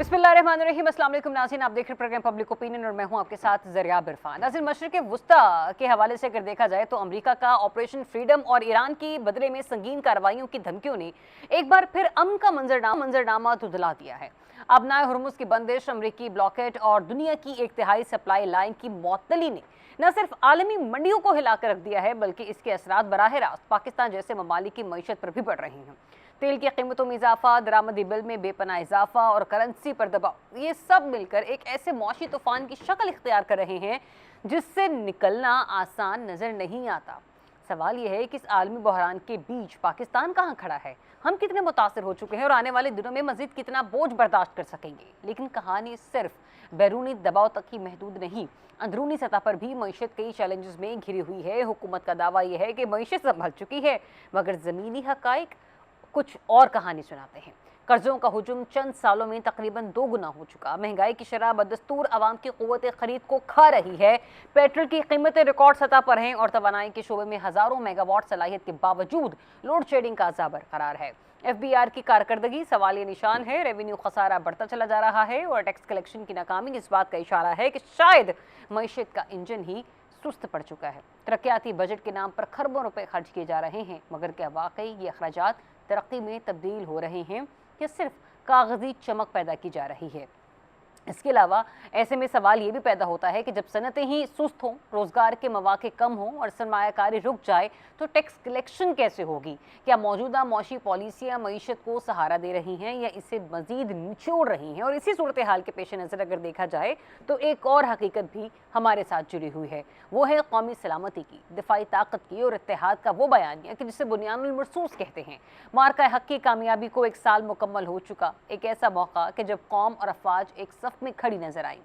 बिस्मिल्लाहिर्रहमानिर्रहीम, अस्सलाम वालेकुम नाज़रीन, आप देख रहे प्रोग्राम पब्लिक ओपिनियन और मैं हूं आपके साथ ज़रिया इरफान। नाज़रीन, मशरिक़ वुस्ता के हवाले से अगर देखा जाए तो अमेरिका का ऑपरेशन फ्रीडम और ईरान की बदले में संगीन कार्रवाइयों की धमकियों ने एक बार फिर अमन का मंजरनामा धुंधला दिया है। अबनाए हुर्मुज़ की बंदिश, अमरीकी ब्लॉकेट और दुनिया की एक तिहाई सप्लाई लाइन की मअतली ने न सिर्फ आलमी मंडियों को हिला कर रख दिया है, बल्कि इसके असरात बराह रास्त पाकिस्तान जैसे ममालिक की मईशत पर भी पड़ रही हैं। तेल की कीमतों में इजाफा, दरामदी बिल में बेपनाह इजाफा और करेंसी पर दबाव, ये सब मिलकर एक ऐसे मौशी तूफान की शक्ल इख्तियार कर रहे हैं जिससे निकलना आसान नजर नहीं आता। सवाल यह है कि इस आलमी बहरान के बीच पाकिस्तान कहाँ खड़ा है, हम कितने मुतासर हो चुके हैं और आने वाले दिनों में मजीद कितना बोझ बर्दाश्त कर सकेंगे। लेकिन कहानी सिर्फ बैरूनी दबाव तक ही महदूद नहीं, अंदरूनी सतह पर भी मईशत कई चैलेंजेस में घिरी हुई है। हुकूमत का दावा यह है कि मईशत संभल चुकी है, मगर ज़मीनी हकाइक कुछ और कहानी सुनाते हैं। कर्जों का हुजूम चंद सालों में तकरीबन 2 गुना हो चुका, महंगाई की शरह बदस्तूर आवाम की क़ुव्वत खरीद को खा रही है, पेट्रोल की कीमतें रिकॉर्ड सतह पर हैं और तवानाई के शोबे में हज़ारों मेगावाट सलाहियत के बावजूद लोड शेडिंग का अज़ाब बरकरार है। FBR की कारकर्दगी सवालिया निशान है, रेवेन्यू खसारा बढ़ता चला जा रहा है और टैक्स कलेक्शन की नाकामी इस बात का इशारा है कि शायद मईशत का इंजन ही सुस्त पड़ चुका है। तरक्याती बजट के नाम पर खरबों रुपए खर्च किए जा रहे हैं, मगर क्या वाकई ये अखराजात तरक्की में तब्दील हो रहे हैं या सिर्फ कागजी चमक पैदा की जा रही है? इसके अलावा ऐसे में सवाल ये भी पैदा होता है कि जब सनतें ही सुस्त हों, रोजगार के मौके कम हों और सरमायाकारी रुक जाए तो टैक्स कलेक्शन कैसे होगी? क्या मौजूदा मौशी पॉलिसियाँ मईशत को सहारा दे रही हैं या इसे मजीद निचोड़ रही हैं? और इसी सूरत हाल के पेश नज़र अगर देखा जाए तो एक और हकीकत भी हमारे साथ जुड़ी हुई है, वो है कौमी सलामती की, दिफाई ताकत की और इत्तेहाद का वो बयानिया कि जिसे बुनियानुल मरसूस कहते हैं। मार्का हक की कामयाबी को 1 साल मुकम्मल हो चुका, एक ऐसा मौका कि जब कौम और अफवाज एक सफ में खड़ी नजर आई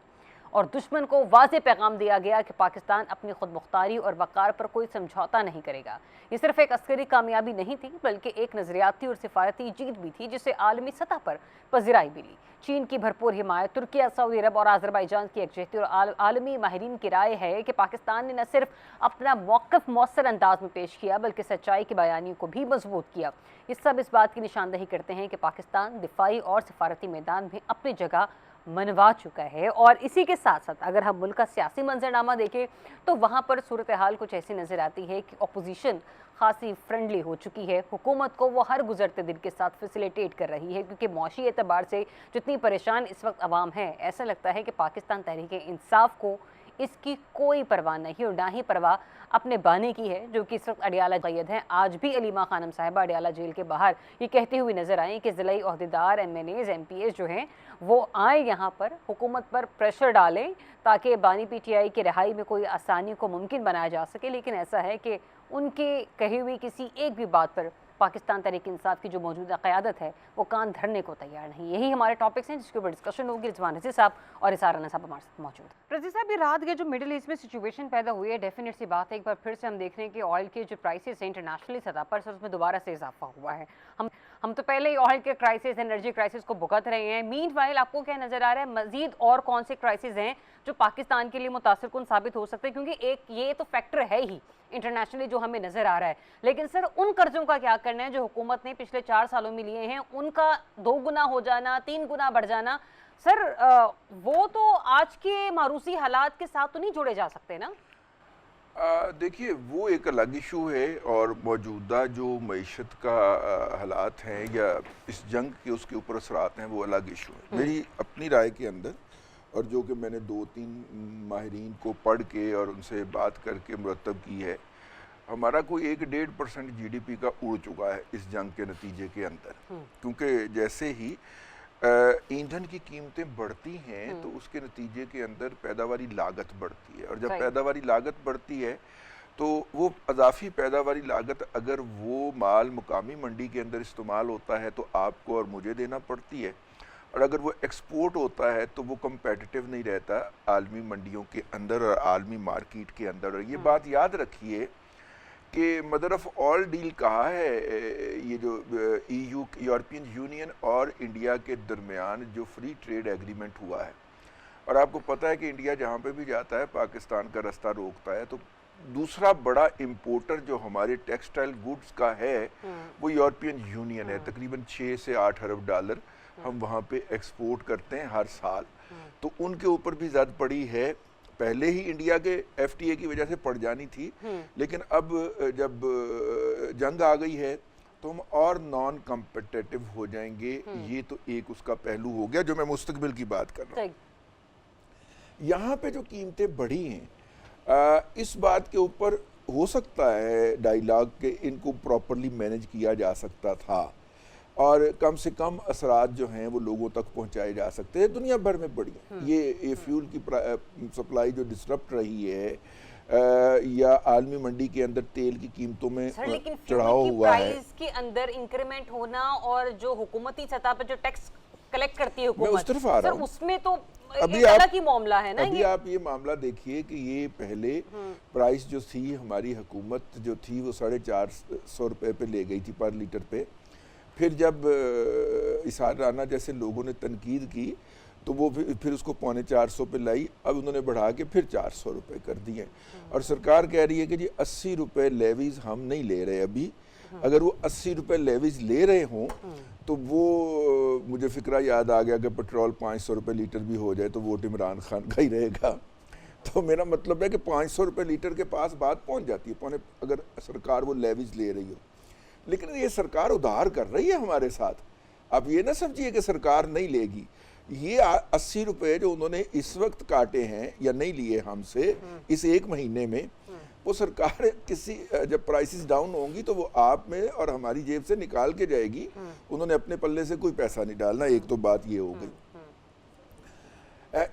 और दुश्मन को वाज़े पैगाम दिया गया कि पाकिस्तान अपनी खुद मुख्तारी और वक़ार पर कोई समझौता नहीं करेगा। ये सिर्फ एक अस्करी कामयाबी नहीं थी, बल्कि एक नज़रियाती और सिफारती जीत भी थी जिसे आलमी सतह पर पज़िराई मिली। चीन की भरपूर हिमायत, तुर्किया, सऊदी अरब और अज़रबैजान की यकजहती और आलमी माहिरीन की राय है कि पाकिस्तान ने न सिर्फ अपना मौक़िफ़ मौसर अंदाज में पेश किया, बल्कि सच्चाई की बयानी को भी मजबूत किया। ये सब इस बात की निशानदही करते हैं कि पाकिस्तान दिफाई और सिफारती मैदान में अपनी जगह मनवा चुका है। और इसी के साथ साथ अगर हम मुल्क का सियासी मंजरनामा देखें तो वहाँ पर सूरत हाल कुछ ऐसी नज़र आती है कि अपोजिशन खासी फ्रेंडली हो चुकी है। हुकूमत को वो हर गुजरते दिन के साथ फैसिलिटेट कर रही है, क्योंकि मौशी एतबार से जितनी परेशान इस वक्त आवाम है, ऐसा लगता है कि पाकिस्तान तहरीक इंसाफ को इसकी कोई परवाह नहीं और ना ही परवाह अपने बानी की है, जो कि इस वक्त अडियाला क़ैद हैं। आज भी अलीमा खानम साहिबा अडियाला जेल के बाहर ये कहती हुई नजर आई कि ज़िलाई ओहदेदार, MNAs, MPs जो हैं वो आए यहाँ पर, हुकूमत पर प्रेशर डालें ताकि बानी PTI की रिहाई में कोई आसानी को मुमकिन बनाया जा सके। लेकिन ऐसा है कि उनके कही हुई किसी एक भी बात पर पाकिस्तान तहरीक इंसाफ की जो मौजूदा क़यादत है वो कान धरने को तैयार नहीं। यही हमारे टॉपिक्स हैं जिसके ऊपर डिस्कशन होगी। रिजवान रज़ी साहब और इसार राना साहब हमारे साथ मौजूद हैं। रज़ी साहब, ये रात के जो मिडिल ईस्ट में सिचुएशन पैदा हुई है, डेफिनेट सी बात है, एक बार फिर से हम देख रहे हैं कि ऑयल के जो प्राइसेस हैं इंटरनेशनली सतह पर, उसमें दोबारा से इजाफा हुआ है। हम तो पहले ही ऑयल के क्राइसिस, एनर्जी क्राइसिस को भुगत रहे हैं। मीनवाइल आपको क्या नज़र आ रहा है, मजीद और कौन से क्राइसिस हैं जो पाकिस्तान के लिए मुतासिरकुन साबित हो सकते हैं? क्योंकि एक ये तो फैक्टर है ही इंटरनेशनली जो हमें नज़र आ रहा है, लेकिन सर उन कर्जों का क्या करना है जो हुकूमत ने पिछले 4 सालों में लिए हैं, उनका 2 गुना हो जाना, 3 गुना बढ़ जाना, सर वो तो आज के मारूसी हालात के साथ तो नहीं जोड़े जा सकते ना? देखिए, वो एक अलग इशू है और मौजूदा जो मईशत का हालात हैं या इस जंग के उसके ऊपर असरात हैं वो अलग इशू है। मेरी अपनी राय के अंदर, और जो कि मैंने 2-3 माहिरीन को पढ़ के और उनसे बात करके मुरतब की है, हमारा कोई 1-1.5% GDP का उड़ चुका है इस जंग के नतीजे के अंदर। क्योंकि जैसे ही ईंधन की कीमतें बढ़ती हैं तो उसके नतीजे के अंदर पैदावारी लागत बढ़ती है, और जब पैदावारी लागत बढ़ती है तो वो अजाफी पैदावारी लागत अगर वो माल मुकामी मंडी के अंदर इस्तेमाल होता है तो आपको और मुझे देना पड़ती है, और अगर वो एक्सपोर्ट होता है तो वो कम्पेटिटिव नहीं रहता आलमी मंडियों के अंदर और आलमी मार्केट के अंदर। और ये बात याद रखिए कि मदर ऑफ ऑल डील कहा है ये जो EU, यूरोपियन यूनियन और इंडिया के दरमियान जो फ्री ट्रेड एग्रीमेंट हुआ है, और आपको पता है कि इंडिया जहाँ पे भी जाता है पाकिस्तान का रास्ता रोकता है, तो दूसरा बड़ा इम्पोर्टर जो हमारे टेक्सटाइल गुड्स का है वो यूरोपियन यूनियन है, तकरीबन 6 से 8 अरब डॉलर हम वहाँ पे एक्सपोर्ट करते हैं हर साल, तो उनके ऊपर भी ज़द पड़ी है। पहले ही इंडिया के FTA की वजह से पड़ जानी थी, लेकिन अब जब जंग आ गई है तो हम और नॉन कम्पिटिटिव हो जाएंगे। ये तो एक उसका पहलू हो गया जो मैं मुस्तकबिल की बात कर रहा हूँ। यहाँ पे जो कीमतें बढ़ी हैं, इस बात के ऊपर हो सकता है डायलॉग के इनको प्रॉपरली मैनेज किया जा सकता था और कम से कम असरात जो हैं वो लोगों तक पहुंचाए जा सकते हैं। दुनिया भर में बढ़ी ये फ्यूल की सप्लाई जो डिसरप्ट रही है, या आलमी मंडी के अंदर तेल की कीमतों में चढ़ाव हुआ है। प्राइस के अंदर इंक्रीमेंट होना और जो हुकूमती सतह पर जो टैक्स कलेक्ट करती है हुकूमत, मैं उस तरफ आ रहा हूँ। उसमें तो अभी एक अलग ही मामला है ना। अभी आप ये मामला देखिए कि ये पहले प्राइस जो थी, हमारी हुकूमत जो थी वो 450 रुपये पे ले गई थी पर लीटर पे। फिर जब इसार राना जैसे लोगों ने तनकीद की तो वो फिर उसको 450 पे लाई। अब उन्होंने बढ़ा के फिर 400 रुपये कर दिए और सरकार कह रही है कि जी 80 रुपये लेवीज हम नहीं ले रहे अभी। अगर वो 80 रुपये लेवीज ले रहे हों तो वो मुझे फिक्रा याद आ गया कि पेट्रोल 500 रुपये लीटर भी हो जाए तो वोट इमरान खान का ही रहेगा। तो मेरा मतलब है कि 500 रुपये लीटर के पास बात पहुंच जाती है अगर सरकार वो लेवीज ले रही हो। लेकिन ये सरकार उधार कर रही है हमारे साथ। आप ये ना समझिए कि सरकार नहीं लेगी। ये 80 रुपये जो उन्होंने इस वक्त काटे हैं या नहीं लिए हमसे इस एक महीने में, वो सरकार किसी जब प्राइसेस डाउन होंगी तो वो आप में और हमारी जेब से निकाल के जाएगी। उन्होंने अपने पल्ले से कोई पैसा नहीं डालना। एक तो बात ये हो गई।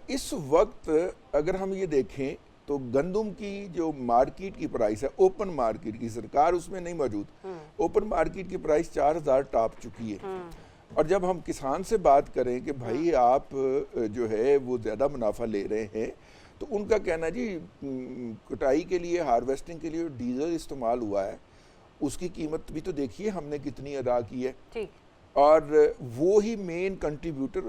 इस वक्त अगर हम ये देखें तो गंदम की जो मार्केट की प्राइस है, ओपन मार्केट की, सरकार उसमें नहीं मौजूद, ओपन मार्केट की प्राइस 4000 टॉप चुकी है। और जब हम किसान से बात करें कि भाई आप जो है वो ज़्यादा मुनाफा ले रहे हैं, तो उनका कहना जी कटाई के लिए, हार्वेस्टिंग के लिए डीजल इस्तेमाल हुआ है, उसकी कीमत भी तो देखिए हमने कितनी अदा की है। ठीक। और वो ही मेन कंट्रीब्यूटर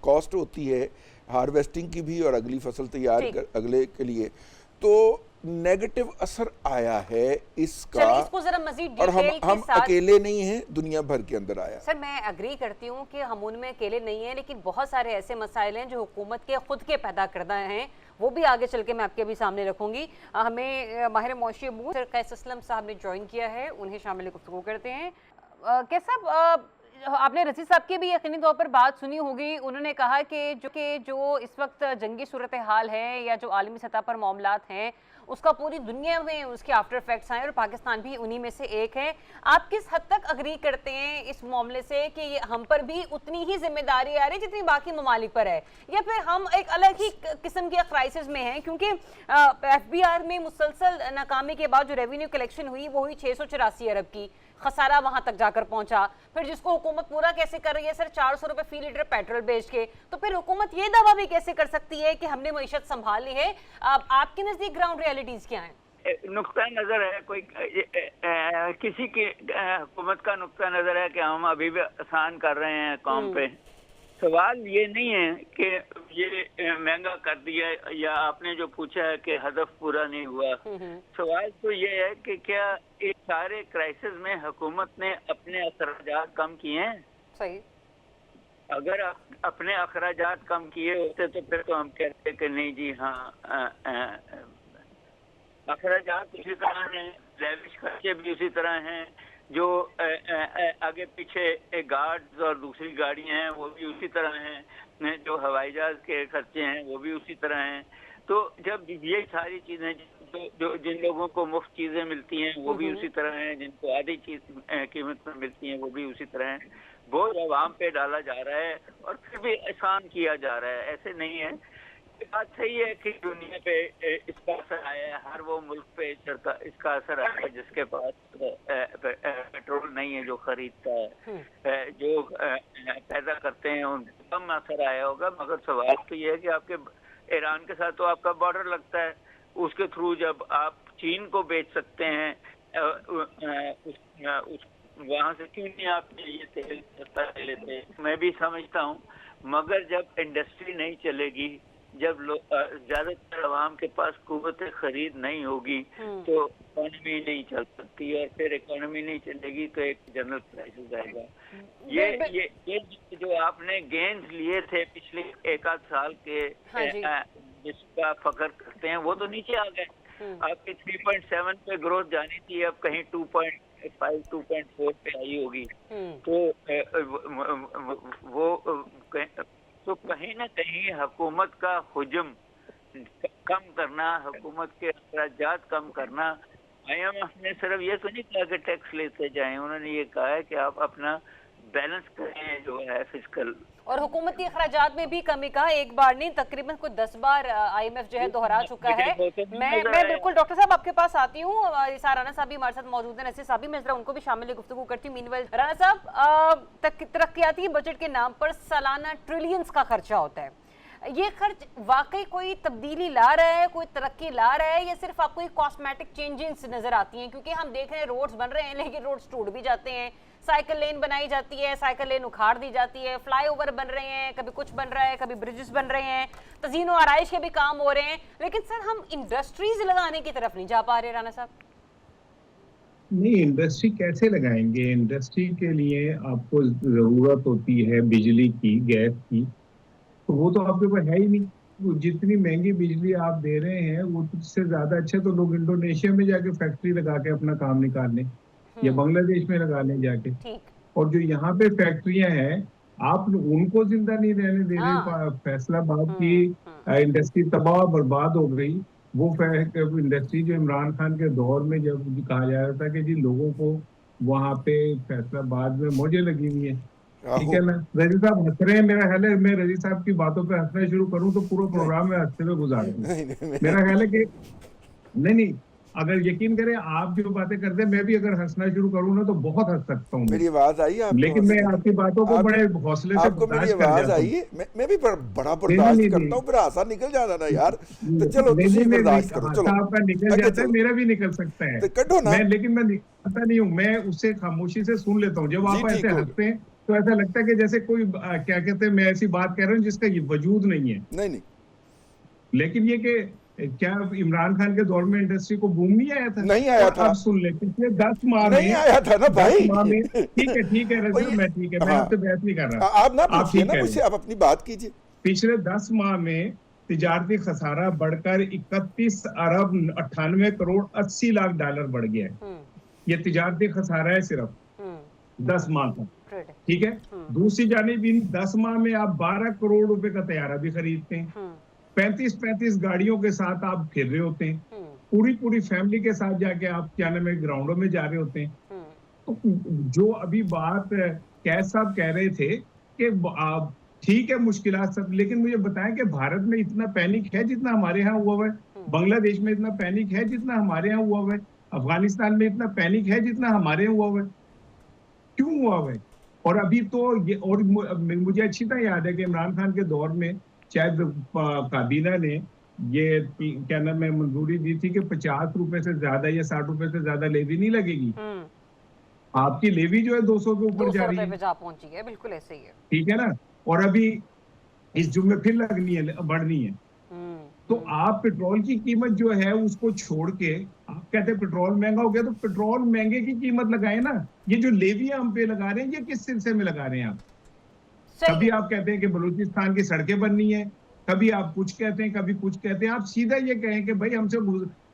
कॉस्ट होती है हार्वेस्टिंग की भी और अगली फसल तैयार अगले के लिए। तो नेगेटिव असर आया है इसका। इसको जरा मजीद और हम अकेले नहीं हैं, दुनिया भर के अंदर आया। सर मैं एग्री करती हूँ कि हम उनमें अकेले नहीं हैं, लेकिन बहुत सारे ऐसे मसाइल हैं जो हुकूमत के खुद के पैदा करना हैं, वो भी आगे चल के मैं आपके भी सामने रखूंगी। हमें माहिर मौशी अबू सर कैस असलम साहब ने ज्वाइन किया है, उन्हें शामिल गुफ्तगू करते हैं। कैसा आपने रशीद साहब की भी यकीनी तौर पर बात सुनी होगी। उन्होंने कहा कि जो इस वक्त जंगी सूरत हाल है या जो आलमी सतह पर मामलात हैं उसका पूरी दुनिया में उसके आफ्टर इफेक्ट्स आए और पाकिस्तान भी उन्हीं में से एक है। आप किस हद तक अग्री करते हैं इस मामले से कि ये हम पर भी उतनी ही जिम्मेदारी आ रही है जितनी बाकी ममालिक पर है, या फिर हम एक अलग ही किस्म के क्राइसिस में हैं? क्योंकि FBR में मुसलसल नाकामी के बाद जो रेवेन्यू कलेक्शन हुई वो हुई 684 अरब की, खसारा वहां तक जाकर पहुंचा। फिर जिसको हुकूमत पूरा कैसे कर रही है सर 400 रुपए फी लीटर पेट्रोल बेच के, तो फिर हुकूमत ये दावा भी कैसे कर सकती है कि हमने मईशत संभाल ली है? आपके नजदीक ग्राउंड रियलिटीज क्या है? नुक्ता नजर है कोई किसी की हुकूमत का नुक्ता नजर है कि हम अभी भी आसान कर रहे हैं कौम पे। सवाल ये नहीं है कि ये महंगा कर दिया या आपने जो पूछा है कि हदफ पूरा नहीं हुआ। सवाल तो ये है कि क्या इस सारे क्राइसिस में हुकूमत ने अपने अखराजात कम किए हैं? सही। अगर अपने अखराजात कम किए होते तो फिर तो हम कहते कि नहीं जी हाँ अखराजात उसी तरह हैं, लेविश खर्चे भी उसी तरह हैं, जो आगे पीछे गार्ड्स और दूसरी गाड़ियां हैं वो भी उसी तरह हैं, जो हवाई जहाज के खर्चे हैं वो भी उसी तरह हैं। तो जब ये सारी चीज़ें जो जिन लोगों को मुफ्त चीज़ें मिलती हैं वो भी उसी तरह हैं, जिनको आधी चीज कीमत पर मिलती हैं वो भी उसी तरह हैं। बोझ आवाम पे डाला जा रहा है और फिर भी एहसान किया जा रहा है, ऐसे नहीं है। बात सही है कि दुनिया पे इसका असर आया है, हर वो मुल्क पे इसका असर आया है जिसके पास पेट्रोल नहीं है, जो खरीदता है, जो पैदा करते हैं उनको कम असर आया होगा। मगर सवाल तो ये है कि आपके ईरान के साथ तो आपका बॉर्डर लगता है, उसके थ्रू जब आप चीन को बेच सकते हैं वहाँ से क्यों नहीं आप ये तेल सस्ता ले लेते? मैं भी समझता हूँ, मगर जब इंडस्ट्री नहीं चलेगी जब ज्यादातर आवाम के पास कुव्वत खरीद नहीं होगी तो इकोनॉमी नहीं चल सकती, और फिर इकोनॉमी नहीं चलेगी तो एक जनरल प्राइसेस आएगा। ये जो आपने गेन्स लिए थे पिछले एक आध साल के, जिसका फख्र करते हैं, वो तो नीचे आ गए। आपकी 3.7 पे ग्रोथ जानी थी, अब कहीं 2.5 2.4 पे आई होगी। तो वो तो कहीं ना कहीं हुकूमत का हुजम कम करना, हुकूमत के अखराजात कम करना। IMF ने सिर्फ ये तो नहीं कहा कि टैक्स लेते जाएं, उन्होंने ये कहा है कि आप अपना बैलेंस करें जो है फिस्कल, और हुकूमती अखराजात में भी कमी का एक बार नहीं तकरीबन कुछ 10 बार IMF जो है दोहरा चुका है। मैं बिल्कुल डॉक्टर साहब आपके पास आती हूँ, राना साहब भी हमारे साथ मौजूद हैं, नसीर साहब भी, मैं जरा उनको भी शामिल गुफ्तगू करती हूँ। मीनवाइल राना साहब, तरक्याती बजट के नाम पर सालाना ट्रिलियंस का खर्चा होता है, ये खर्च वाकई कोई तब्दीली ला रहा है, कोई तरक्की ला रहा है, या सिर्फ आपको कॉस्मेटिक चेंजेस नजर आती हैं? क्योंकि हम देख रहे हैं रोड्स बन रहे हैं लेकिन रोड्स टूट भी जाते हैं, साइकिल लेन बनाई जाती है, साइकिल लेन उखाड़ दी जाती है, फ्लाईओवर बन रहे हैं, कभी कुछ बन रहा है, कभी ब्रिजेस बन रहे हैं, तज़ीन और आराइश के भी काम हो रहे हैं, लेकिन सर हम इंडस्ट्रीज लगाने की तरफ नहीं जा पा रहे। राना साहब, नहीं, इंडस्ट्री कैसे लगाएंगे? इंडस्ट्री के लिए आपको जरूरत होती है बिजली की, गैस की, तो वो तो आपके पास है ही नहीं। जितनी महंगी बिजली आप दे रहे हैं वो उससे ज्यादा अच्छा तो लोग इंडोनेशिया में जाके फैक्ट्री लगा के अपना काम निकाल लें, या बांग्लादेश में लगा लें जाके। और जो यहाँ पे फैक्ट्रियां हैं, आप उनको जिंदा नहीं रहने दे रहे। फैसलाबाद की इंडस्ट्री तबाह बर्बाद हो गई। वो इंडस्ट्री जो इमरान खान के दौर में जब कहा जा रहा था कि जी लोगों को वहाँ पे फैसलाबाद में मौजें लगी हुई है, ठीक है ना, रजी साहब हंस रहे हैं, मेरा ख्याल है मैं रजी साहब की बातों पे हंसना शुरू करूं तो पूरा प्रोग्राम में हंसते हुए गुजारूंगा। मेरा ख्याल है कि नहीं, अगर यकीन करें आप जो बातें करते हैं, मैं भी अगर हंसना शुरू करूं ना तो बहुत हंस सकता हूँ। मेरी आवाज आई है, लेकिन मैं आपकी बातों को बड़े हौसले से आपको मेरी आवाज आई है, मैं भी बड़ा बर्दाश्त करता हूँ, फिर हासा निकल जाता ना यार, तो चलो तुम बर्दाश्त करो, चलो आपका निकल जाता है, मेरा भी निकल सकता है, कटो ना। लेकिन मैं निकलता नहीं हूँ, मैं उससे खामोशी से सुन लेता हूँ। जब आप ऐसे हंसते हैं तो ऐसा लगता है कि जैसे कोई क्या कहते हैं, मैं ऐसी बात कह रहा हूँ जिसका वजूद नहीं है। नहीं, लेकिन ये कि क्या इमरान खान के दौर में इंडस्ट्री को बूम नहीं आया था? नहीं आया था। अब सुन ले, पिछले 10 माह में नहीं आया था ना भाई। ठीक है रजब, मैं ठीक है, मैं आपसे बहस नहीं कर रहा। आप ना पूछिए ना मुझसे, आप अपनी बात कीजिए। पिछले 10 माह में तिजारती खसारा बढ़कर 31 अरब 98 करोड़ 80 लाख डॉलर बढ़ गया है। ये तिजारती खसारा है सिर्फ 10 माह का, ठीक है। दूसरी जानिब इन 10 माह में आप 12 करोड़ रुपए का तैयारा भी खरीदते हैं, 35 गाड़ियों के साथ आप फिर रहे होते हैं, पूरी फैमिली के साथ जाके आप क्या नाम है ग्राउंडों में जा रहे होते हैं। तो जो अभी बात कैद साहब कह रहे थे कि ठीक है मुश्किलात सब, लेकिन मुझे बताएं कि भारत में इतना पैनिक है जितना हमारे यहाँ हुआ है, बांग्लादेश में इतना पैनिक है जितना हमारे यहाँ हुआ है, अफगानिस्तान में इतना पैनिक है जितना हमारे यहाँ हुआ है, क्यों हुआ है? और अभी तो ये, और मुझे अच्छी तरह याद है कि इमरान खान के दौर में शायद काबीना ने ये क्या नाम है मंजूरी दी थी कि 50 रुपए से ज्यादा या 60 रुपए से ज्यादा लेवी नहीं लगेगी। आपकी लेवी जो है 200 के ऊपर जा रही है, पहुंची है, बिल्कुल ऐसे ही है, ठीक है ना। और अभी इस जुम्मे फिर लगनी है, बढ़नी है। तो आप पेट्रोल की कीमत जो है उसको छोड़ के आप कहते हैं पेट्रोल महंगा हो गया, तो पेट्रोल महंगे की कीमत लगाए ना। ये जो लेवियां हम पे लगा रहे हैं, ये किस सिलसिले में लगा रहे हैं आप? कभी आप कहते हैं कि बलूचिस्तान की सड़कें बननी है, कभी आप कुछ कहते हैं, कभी कुछ कहते हैं। आप सीधा ये कहें कि भाई हमसे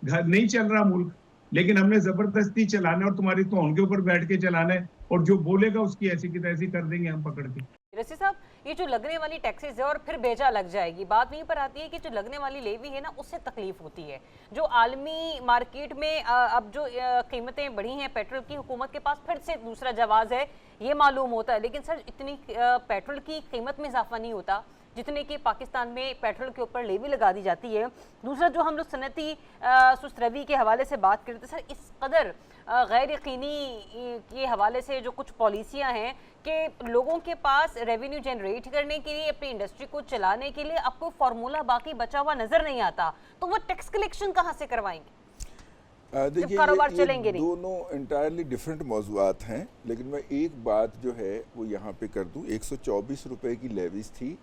घर नहीं चल रहा मुल्क, लेकिन हमने जबरदस्ती चलाना है और तुम्हारी तौन के ऊपर बैठ के चलाना है, और जो बोलेगा उसकी ऐसी की तैसी कर देंगे हम पकड़ के। रसी साहब, ये जो लगने वाली टैक्सेस है और फिर बेजा लग जाएगी, बात वहीं पर आती है कि जो लगने वाली लेवी है ना, उससे तकलीफ होती है। जो आलमी मार्केट में अब जो कीमतें बढ़ी हैं पेट्रोल की, हुकूमत के पास फिर से दूसरा जवाब है, ये मालूम होता है, लेकिन सर इतनी पेट्रोल की कीमत में इजाफा नहीं होता जितने कि पाकिस्तान में पेट्रोल के ऊपर लेवी लगा दी जाती है। दूसरा, जो हम लोग सनती सुस्तरवी के हवाले से बात करते सर, इस कदर गैर यकीनी के हवाले से जो कुछ पॉलिसियां हैं कि लोगों के पास रेवेन्यू जनरेट करने के लिए, अपनी इंडस्ट्री को चलाने के लिए आपको फार्मूला बाकी बचा हुआ नजर नहीं आता, तो वो टैक्स कलेक्शन कहाँ से करवाएंगे? देखिए, कारोबार चलेंगे नहीं। दोनों इंटायरली डिफरेंट मौजूआत हैं, लेकिन मैं एक बात जो है वो यहाँ पे कर दूं। 124 रुपए की लेवीज थी,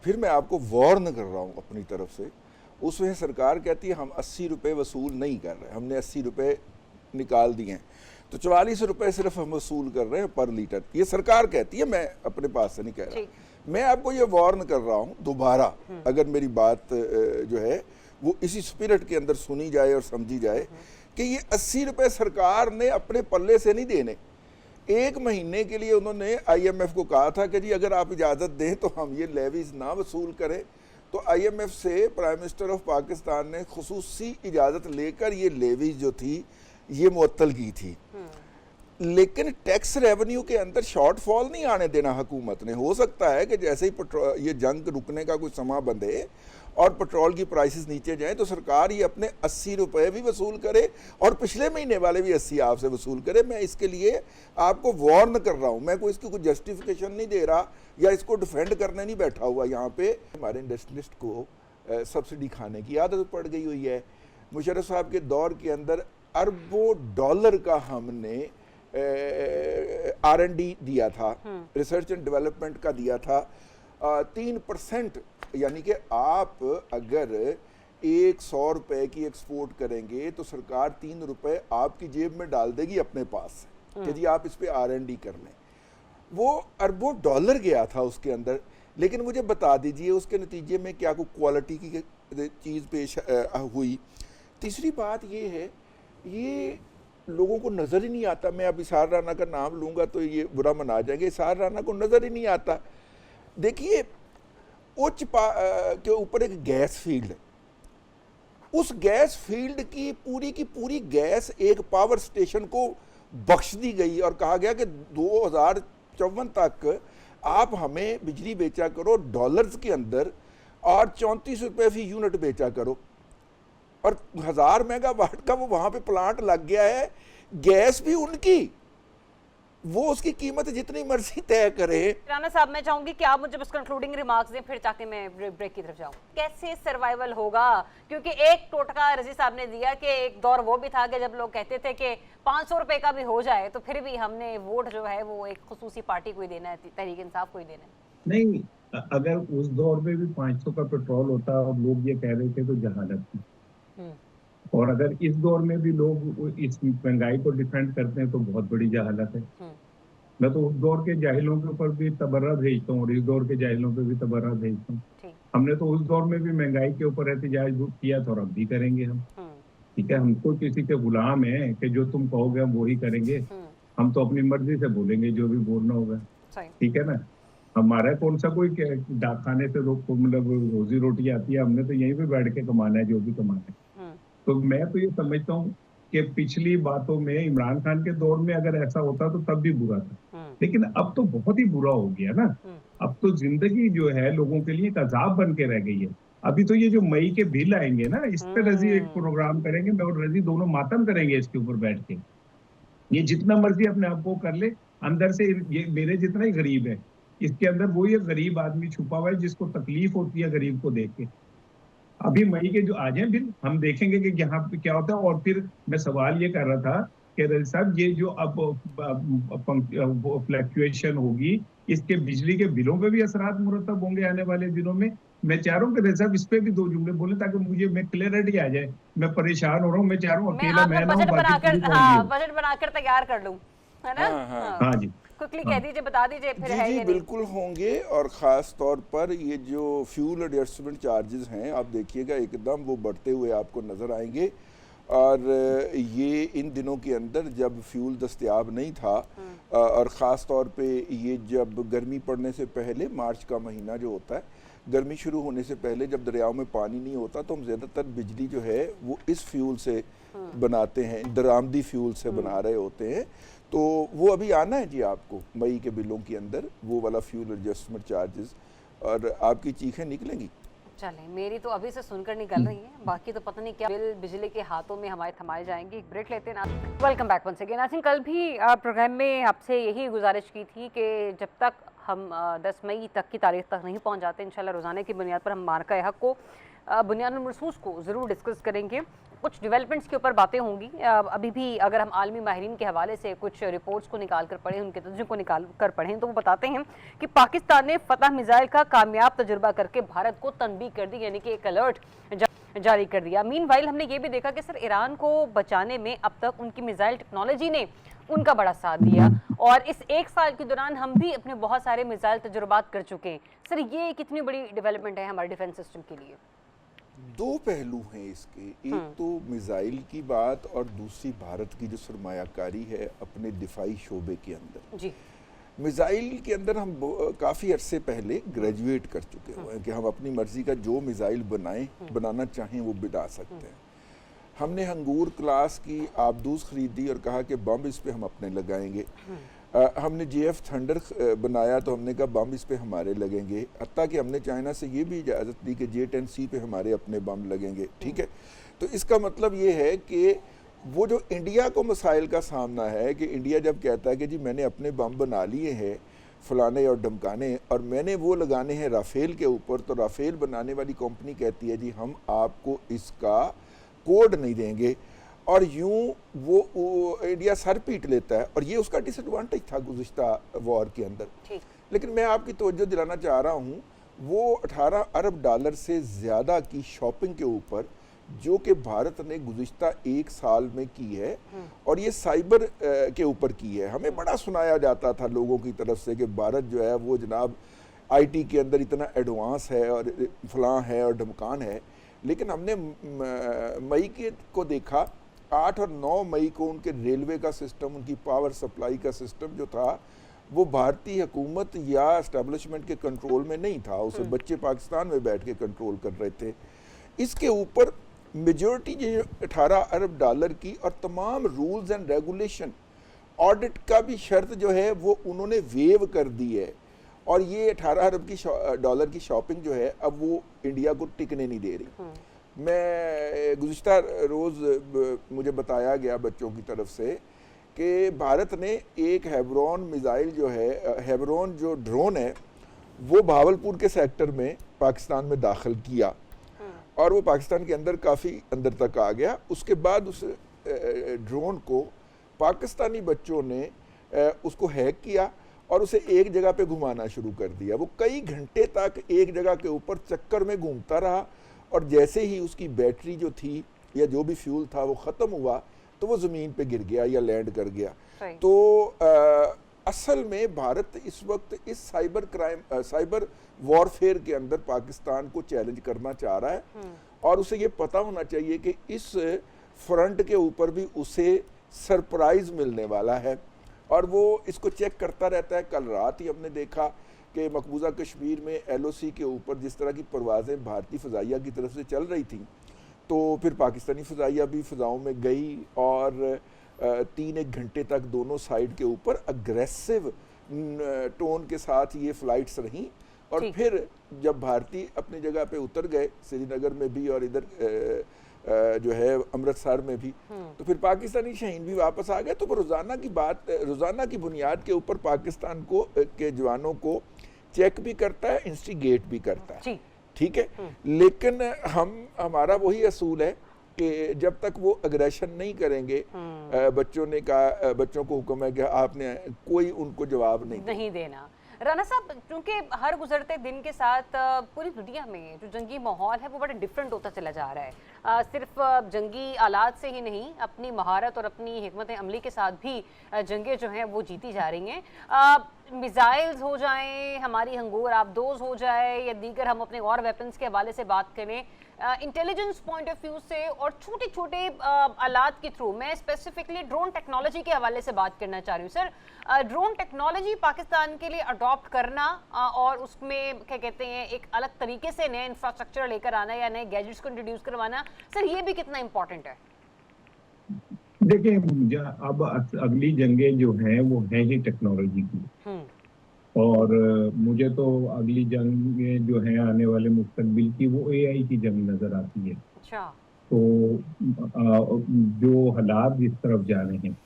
फिर मैं आपको वार्न कर रहा हूँ अपनी तरफ से, उसमें सरकार कहती है हम 80 रुपये वसूल नहीं कर रहे, हमने 80 रुपये निकाल दिए हैं, तो 44 रुपये सिर्फ हम वसूल कर रहे हैं पर लीटर, ये सरकार कहती है, मैं अपने पास से नहीं कह रहा। मैं आपको ये वार्न कर रहा हूँ दोबारा, अगर मेरी बात जो है वो इसी स्पिरिट के अंदर सुनी जाए और समझी जाए कि ये 80 रुपये सरकार ने अपने पल्ले से नहीं देने। 1 महीने के लिए उन्होंने IMF को कहा था कि जी अगर आप इजाज़त दें तो हम ये लेवीज ना वसूल करें, तो IMF से प्राइम मिनिस्टर ऑफ पाकिस्तान ने खुसूसी इजाज़त लेकर ये लेवीज जो थी ये मुअत्तल की थी। लेकिन टैक्स रेवेन्यू के अंदर शॉर्टफॉल नहीं आने देना हुकूमत ने। हो सकता है कि जैसे ही ये जंग रुकने का कोई समा बंधे और पेट्रोल की प्राइसेस नीचे जाएं तो सरकार ये अपने 80 रुपये भी वसूल करे और पिछले महीने वाले भी 80 आपसे वसूल करे। मैं इसके लिए आपको वार्न कर रहा हूँ, मैं कोई इसकी कोई जस्टिफिकेशन नहीं दे रहा या इसको डिफेंड करने नहीं बैठा हुआ। यहाँ पे हमारे इंडस्ट्रियलिस्ट को सब्सिडी खाने की आदत पड़ गई हुई है। मुशर्रफ साहब के दौर के अंदर अरबों डॉलर का हमने R&D दिया था, रिसर्च एंड डेवलपमेंट का दिया था 3%, यानी कि आप अगर 100 रुपए की एक्सपोर्ट करेंगे तो सरकार 3 रुपए आपकी जेब में डाल देगी अपने पास कि जी आप इस पे R&D कर लें। वो अरबों डॉलर गया था उसके अंदर, लेकिन मुझे बता दीजिए उसके नतीजे में क्या कोई क्वालिटी की चीज़ पेश हुई। तीसरी बात ये है, ये लोगों को नज़र ही नहीं आता। मैं अब इसार राना का नाम लूँगा तो ये बुरा मना जाएंगे, इसार राना को नज़र ही नहीं आता। देखिए उच्च के ऊपर एक गैस फील्ड है, उस गैस फील्ड की पूरी गैस एक पावर स्टेशन को बख्श दी गई और कहा गया कि 2054 तक आप हमें बिजली बेचा करो डॉलर्स के अंदर और 34 रुपये फी यूनिट बेचा करो, और 1000 मेगावाट का वो वहां पे प्लांट लग गया है। गैस भी उनकी, वो उसकी कीमत जितनी मर्जी तय करे। राना साहब मैं चाहूंगी कि आप मुझे बस कंक्लूडिंग रिमार्क्स दें, फिर ताकि मैं ब्रेक की तरफ जाऊं। कैसे सर्वाइवल होगा, क्योंकि एक टोटका रजी साहब ने दिया कि एक दौर वो भी था कि जब लोग कहते थे कि 500 रुपए का भी हो जाए तो फिर भी हमने वोट जो है वो एक खुसूसी पार्टी को ही देना है, तहरीक इंसाफ को ही देना है। नहीं, अगर उस दौर में भी 500 का पेट्रोल होता और लोग ये कह रहे थे तो जहालत थी, और अगर इस दौर में भी लोग इस महंगाई को डिफेंड करते हैं तो बहुत बड़ी जहालत है। मैं तो उस दौर के जाहिलों के ऊपर भी तबर्रा भेजता हूँ और इस दौर के जाहिलों पे भी तबर्रा भेजता हूँ। हमने तो उस दौर में भी महंगाई के ऊपर एहतजाज किया था और अब भी करेंगे हम। ठीक है, हमको किसी के गुलाम है कि जो तुम कहोगे हम वही करेंगे। हम तो अपनी मर्जी से बोलेंगे जो भी बोलना होगा, ठीक है ना। हमारा कौन सा कोई डाक खाने से मतलब रोजी रोटी आती है, हमने तो यहीं पे बैठ के कमाना है जो भी कमाना है। तो मैं तो ये समझता हूँ कि पिछली बातों में इमरान खान के दौर में अगर ऐसा होता तो तब भी बुरा था, लेकिन अब तो बहुत ही बुरा हो गया ना। अब तो जिंदगी जो है लोगों के लिए एक अजाब बन के रह गई है। अभी तो ये जो मई के बिल आएंगे ना, इस पे रजी एक प्रोग्राम करेंगे, मैं और रजी दोनों मातम करेंगे इसके ऊपर बैठ के। ये जितना मर्जी अपने आप को कर ले, अंदर से ये मेरे जितना ही गरीब है, इसके अंदर वो ये गरीब आदमी छुपा हुआ है जिसको तकलीफ होती है गरीब को देख के। अभी मई के जो आ जाए बिल, हम देखेंगे कि यहाँ पे क्या होता है। और फिर मैं सवाल ये कर रहा था कि रजी साहब ये जो अब फ्लक्चुएशन होगी, इसके बिजली के बिलों पे भी असरात मुरतब होंगे आने वाले दिनों में। मैं चाह रहा हूँ कि रजी साहब इस पे भी 2 जुमले बोले ताकि मुझे मैं क्लियरिटी आ जाए। मैं परेशान हो रहा हूँ, मैं चाह रहा हूँ अकेला मैं ना हूँ, बजट बनाकर तैयार कर लूँ, है ना। हाँ जी, क्विकली कह दीजिए, बता दीजिए फिर। जी, है जी ये बिल्कुल होंगे, और ख़ास तौर पर ये जो फ्यूल एडजस्टमेंट चार्जेस हैं आप देखिएगा एकदम वो बढ़ते हुए आपको नज़र आएंगे। और ये इन दिनों के अंदर जब फ्यूल दस्तयाब नहीं था, और ख़ास तौर पे ये जब गर्मी पड़ने से पहले, मार्च का महीना जो होता है, गर्मी शुरू होने से पहले जब दरियाओं में पानी नहीं होता तो हम ज़्यादातर बिजली जो है वो इस फ्यूल से बनाते हैं, दरामदी फ्यूल से बना रहे होते हैं। तो वो अभी आना है जी आपको मई के बिलों के अंदर वो वाला फ्यूल एडजस्टमेंट चार्जेस, और आपकी चीखें निकलेंगी। चलें, मेरी तो अभी से सुनकर निकल रही है, बाकी तो पता नहीं क्या बिल बिजली के हाथों में हमारे थमाए जाएंगे। एक ब्रेक लेते हैं ना। Welcome back once again. नाज़रीन, कल भी प्रोग्राम में आपसे यही गुजारिश की थी कि जब तक हम 10 मई तक की तारीख तक नहीं पहुंच जाते, इंशाल्लाह रोज़ाना की बुनियाद पर हम मार्का हक को, बुनियानुल मरसूस को ज़रूर डिस्कस करेंगे। कुछ डेवलपमेंट्स के ऊपर बातें होंगी। अभी भी अगर हम आलमी माहिरीन के हवाले से कुछ रिपोर्ट्स को निकाल कर पढ़ें, उनके तर्जुमे को निकाल कर पढ़ें, तो वो बताते हैं कि पाकिस्तान ने फतह मिसाइल का कामयाब तजुर्बा करके भारत को तनबीह कर दी, यानी कि एक अलर्ट जारी कर दिया। मीनवाइल हमने ये भी देखा कि सर ईरान को बचाने में अब तक उनकी मिसाइल टेक्नोलॉजी ने उनका बड़ा साथ दिया, और इस एक साल के दौरान हम भी अपने बहुत सारे मिसाइल तजुर्बात कर चुके हैं। सर ये कितनी बड़ी डेवलपमेंट है हमारे डिफेंस सिस्टम के लिए? दो पहलू हैं इसके, एक तो मिसाइल की बात और दूसरी भारत की जो सरमायाकारी है अपने दिफाई शोबे के अंदर। जी, मिसाइल के अंदर हम काफ़ी अरसे पहले ग्रेजुएट कर चुके हैं कि हम अपनी मर्जी का जो मिसाइल बनाना चाहें वो बना सकते हैं। हमने हंगूर क्लास की आबदूस खरीदी और कहा कि बम इस पे हम अपने लगाएंगे। हमने JF थंडर बनाया तो हमने कहा बम इस पे हमारे लगेंगे। हत्ता कि हमने चाइना से ये भी इजाज़त दी कि J-10C पे हमारे अपने बम लगेंगे। ठीक है, तो इसका मतलब ये है कि वो जो इंडिया को मसाइल का सामना है कि इंडिया जब कहता है कि जी मैंने अपने बम बना लिए हैं फलाने और धमकाने और मैंने वो लगाने हैं राफेल के ऊपर, तो राफेल बनाने वाली कंपनी कहती है जी हम आपको इसका कोड नहीं देंगे, और यूं वो इंडिया सर पीट लेता है। और ये उसका डिसएडवांटेज था गुज़िश्ता वॉर के अंदर। लेकिन मैं आपकी तवज्जो दिलाना चाह रहा हूँ वो 18 अरब डॉलर से ज़्यादा की शॉपिंग के ऊपर जो कि भारत ने गुज़िश्ता एक साल में की है, और ये साइबर के ऊपर की है। हमें बड़ा सुनाया जाता था लोगों की तरफ से कि भारत जो है वो जनाब IT के अंदर इतना एडवांस है और फलां है और धमकान है, लेकिन हमने मई के को देखा 8 और 9 मई को उनके रेलवे का सिस्टम, उनकी पावर सप्लाई का सिस्टम जो था वो भारतीय हुकूमत या एस्टेब्लिशमेंट के कंट्रोल में नहीं था, उसे बच्चे पाकिस्तान में बैठ के कंट्रोल कर रहे थे। इसके ऊपर मेजॉरिटी जो 18 अरब डॉलर की और तमाम रूल्स एंड रेगुलेशन, ऑडिट का भी शर्त जो है वो उन्होंने वेव कर दी है, और ये 18 अरब की डॉलर की शॉपिंग जो है अब वो इंडिया को टिकने नहीं दे रही। मैं गुज़िश्ता रोज़ मुझे बताया गया बच्चों की तरफ से कि भारत ने एक हेब्रोन मिसाइल जो है, हेब्रोन जो ड्रोन है वो भावलपुर के सेक्टर में पाकिस्तान में दाखिल किया, और वो पाकिस्तान के अंदर काफ़ी अंदर तक आ गया। उसके बाद उस ड्रोन को पाकिस्तानी बच्चों ने उसको हैक किया और उसे एक जगह पे घुमाना शुरू कर दिया। वो कई घंटे तक एक जगह के ऊपर चक्कर में घूमता रहा, और जैसे ही उसकी बैटरी जो थी या जो भी फ्यूल था वो ख़त्म हुआ तो वो ज़मीन पे गिर गया या लैंड कर गया। तो असल में भारत इस वक्त इस साइबर वॉरफेयर के अंदर पाकिस्तान को चैलेंज करना चाह रहा है, और उसे ये पता होना चाहिए कि इस फ्रंट के ऊपर भी उसे सरप्राइज मिलने वाला है, और वो इसको चेक करता रहता है। कल रात ही हमने देखा कि मकबूजा कश्मीर में LOC के ऊपर जिस तरह की परवाज़ें भारतीय फ़ज़ाइया की तरफ से चल रही थी, तो फिर पाकिस्तानी फ़ज़ाइया भी फ़ज़ाओं में गई और 3-1 घंटे तक दोनों साइड के ऊपर अग्रेसिव टोन के साथ ये फ़्लाइट्स रहीं, और फिर जब भारतीय अपनी जगह पे उतर गए श्रीनगर में भी और इधर जो है अमृतसर में भी, तो फिर पाकिस्तानी शाहीन भी वापस आ गए। तो रोज़ाना की बुनियाद के ऊपर पाकिस्तान को के जवानों को चेक भी करता है, इंस्टिगेट भी करता है। ठीक है, लेकिन हमारा वही असूल है कि जब तक वो अग्रेशन नहीं करेंगे, बच्चों को हुक्म है कि आपने कोई उनको जवाब नहीं देना। राना साहब, क्योंकि हर गुजरते दिन के साथ पूरी दुनिया में जो जंगी माहौल है वो बड़ा डिफरेंट होता चला जा रहा है। सिर्फ जंगी आलात से ही नहीं, अपनी महारत और अपनी हिकमत अमली के साथ भी जंगें जो हैं वो जीती जा रही हैं। मिसाइल्स हो जाएं, हमारी हंगोर आबदोज हो जाए, या दीगर हम अपने और वेपन्स के हवाले से बात करें, इंटेलिजेंस पॉइंट ऑफ व्यू से और छोटे छोटे आलात के थ्रू, मैं स्पेसिफिकली ड्रोन टेक्नोलॉजी के हवाले से बात करना चाह रही हूँ। सर, ड्रोन टेक्नोलॉजी पाकिस्तान के लिए अडॉप्ट करना और उसमें क्या कहते हैं एक अलग तरीके से नया इंफ्रास्ट्रक्चर लेकर आना या नए गैजेट्स को इंट्रोड्यूस करवाना, सर ये भी कितना इम्पोर्टेंट है? देखिए, अब अगली जंगें जो हैं वो है ही टेक्नोलॉजी की, और मुझे तो अगली जंग जो है आने वाले मुस्तकबिल की वो AI की जंग नजर आती है। अच्छा। तो जो हालात जिस तरफ जा रहे हैं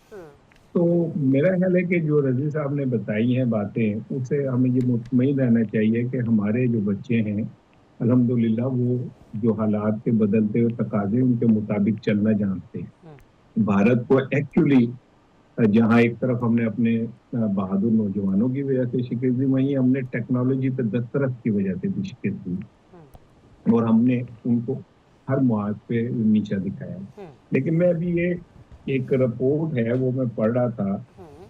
तो मेरा ख्याल है कि जो रजी साहब ने बताई हैं बातें, उससे हमें ये मुतमईन रहना चाहिए कि हमारे जो बच्चे हैं, अल्हम्दुलिल्लाह वो जो हालात के बदलते हुए तकाजे उनके मुताबिक चलना जानते हैं। भारत को एक्चुअली जहाँ एक तरफ हमने अपने बहादुर नौजवानों की वजह से शिकस्त दी, वहीं हमने टेक्नोलॉजी पे दस्तरस की वजह से भी शिकस्त दी और हमने उनको हर मुहाज पे नीचा दिखाया। लेकिन मैं अभी ये एक रिपोर्ट है वो मैं पढ़ रहा था,